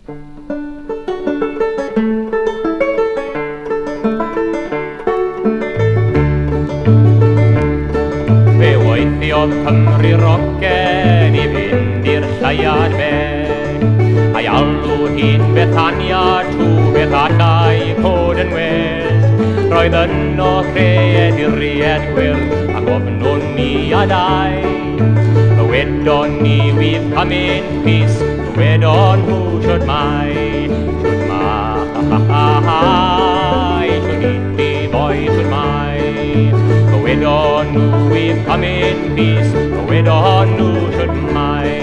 Fe weithiodd Cymru rogen I fynd i'r lleiad fe A'i alw hi'n Bethania trw Bethadau cod yn wes Roedd yno creaduriaid gwyrdd ac ofnwn ni a dau Wedon ni we've come in peace Wedon nhw siwd mai Siwd mai Siwd iti boi siwd mai Wedon nhw we've come in peace Wedon nhw siwd mai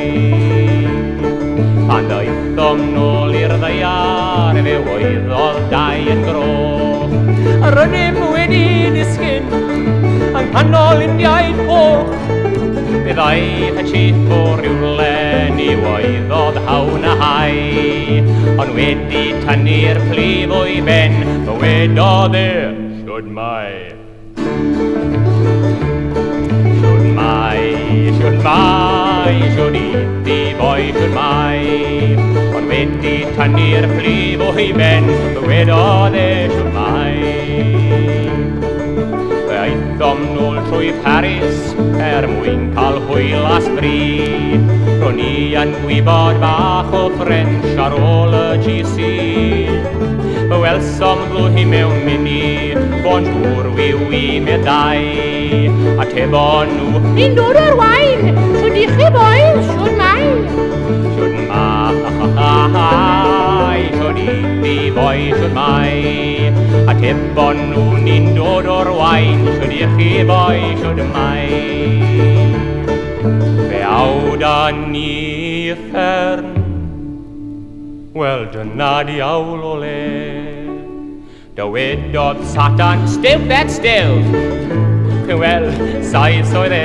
Pan ddaethom nôl i'r ddeiar Fe weiddodd dau yn gro Rydym wedi disgyn Yng nghanol Indiaid coch Fe ddaeth y chief o rywle Ni weiddodd hawn a hai Ond wedi tynnu'r plif o'i ben Fe wedodd e Siwd mai Siwd mai Siwd mai Siwd iti boi siwd mai Ond wedi tynnu'r plif o'i ben Fe wedodd e siwd mai Fe aethom nôl trwy Paris mwyn cael hwyl a sbrid Ro'n ni yn gwybod bach o French ar ôl y GC Fe welsom ddwy mewn mini Bonjour, oui, oui, meddai A tebon nhw Ni'n dod o'r wain Siwd i chi boys, siwd mai Siwd mai Siwd iti boi, siwd mai A tebon nhw ni'n dod o'r wain Siwd i chi boi, siwd mai Fe awda ni fferm Wel dyna diawl o le Dywedodd Satan Still that still Wel, saith oedd e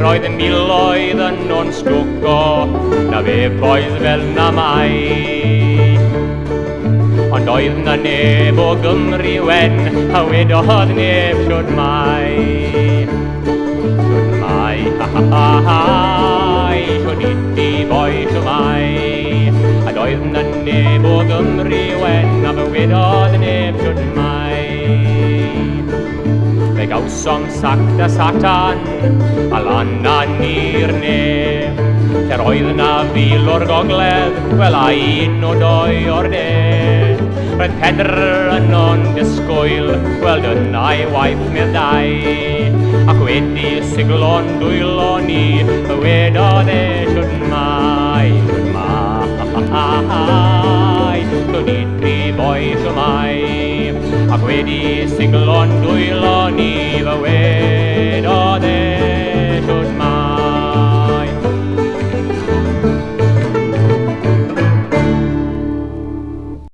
Roedd yn miloedd yn o'n stwco Na fe boedd fel na mai Ond oedd na neb o Gymru wen A wedodd neb siwd mai Siwd mai, ha ha ha hai Siwd iti boi siwd mai A doedd na neb o Gymru wen A fe wedodd neb siwd mai Fe gawsom sac da Satan A lana ni'r neb Cer oedd na fil o'r gogledd Wel a un o doi o'r de Roedd Pedr yn o'n disgwyl Wel dyna'i waith meddai Ac wedi siglon dwylo ni Fe wedodd e siwd mai Siwd mai Siwd iti boi siwd mai Ac wedi siglon dwylo ni Fe wedodd